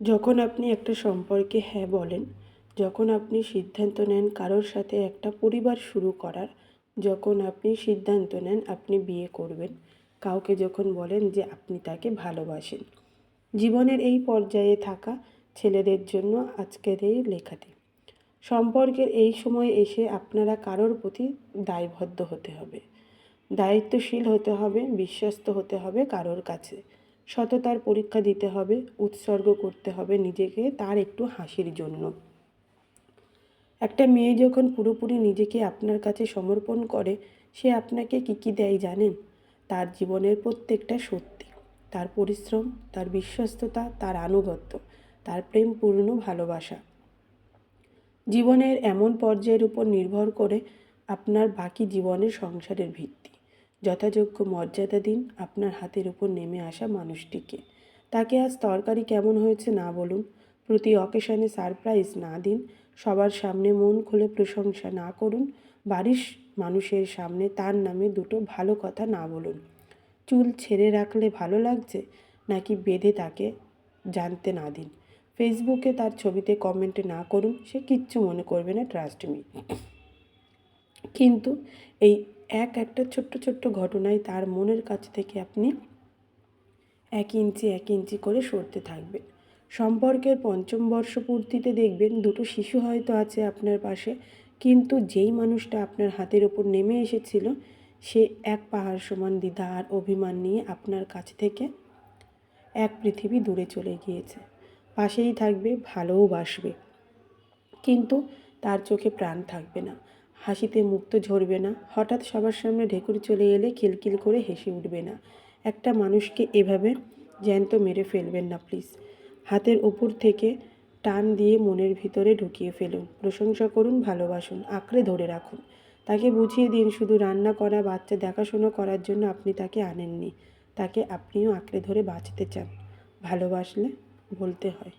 যখন আপনি একটা সম্পর্কে হ্যাঁ বলেন, যখন আপনি সিদ্ধান্ত নেন কারোর সাথে একটা পরিবার শুরু করার, যখন আপনি সিদ্ধান্ত নেন আপনি বিয়ে করবেন, কাউকে যখন বলেন যে আপনি তাকে ভালোবাসেন, জীবনের এই পর্যায়ে থাকা ছেলেদের জন্য আজকের এই লেখাটি। সম্পর্কের এই সময় এসে আপনারা কারোর প্রতি দায়বদ্ধ হতে হবে, দায়িত্বশীল হতে হবে, বিশ্বস্ত হতে হবে কারোর কাছে, সততার পরীক্ষা দিতে হবে, উৎসর্গ করতে হবে নিজেকে তার একটু হাসির জন্য। একটা মেয়ে যখন পুরোপুরি নিজেকে আপনার কাছে সমর্পণ করে, সে আপনাকে কী কী দেয় জানেন? তার জীবনের প্রত্যেকটা সত্যি, তার পরিশ্রম, তার বিশ্বস্ততা, তার আনুগত্য, তার প্রেমপূর্ণ ভালোবাসা। জীবনের এমন পর্যায়ের উপর নির্ভর করে আপনার বাকি জীবনের সংসারের ভিত্তি। যথাযোগ্য মর্যাদা দিন আপনার হাতের উপর নেমে আসা মানুষটিকে। তাকে আজ তরকারি কেমন হয়েছে না বলুন, প্রতি অকেশনে সারপ্রাইজ না দিন, সবার সামনে মন খুলে প্রশংসা না করুন, বাড়ির মানুষের সামনে তার নামে দুটো ভালো কথা না বলুন। চুল ছেড়ে রাখলে ভালো লাগছে নাকি বেঁধে তাকে জানতে না দিন। ফেসবুকে তার ছবিতে কমেন্ট না করুন, সে কিচ্ছু মনে করবে না, ট্রাস্ট মি। কিন্তু এই একটা ছোট্ট ছোট্ট ঘটনায় তার মনের কাছ থেকে আপনি 1 ইঞ্চি করে সরতে থাকবেন। সম্পর্কের পঞ্চম বর্ষপূর্তিতে দেখবেন দুটো শিশু হয়তো আছে আপনার পাশে, কিন্তু যেই মানুষটা আপনার হাতের ওপর নেমে এসেছিল, সে এক পাহাড় সমান দ্বিধা আর অভিমান নিয়ে আপনার কাছ থেকে এক পৃথিবী দূরে চলে গিয়েছে। পাশেই থাকবে, ভালোও বাসবে, কিন্তু তার চোখে প্রাণ থাকবে না, হাসিতে মুখ তো ঝরবে না, হঠাৎ সবার সামনে ঢেকুর চলে এলে খিলখিল করে হেসে উঠবে না। একটা মানুষকে এভাবে জ্যান্ত মেরে ফেলবেন না প্লিজ। হাতের উপর থেকে টান দিয়ে মনের ভিতরে ঢুকিয়ে ফেলুন, প্রশংসা করুন, ভালোবাসুন, আঁকড়ে ধরে রাখুন। তাকে বুঝিয়ে দিন শুধু রান্না করা, বাচ্চা দেখাশোনা করার জন্য আপনি তাকে আনেননি, তাকে আপনিও আঁকড়ে ধরে বাঁচতে চান। ভালোবাসলে বলতে হয়।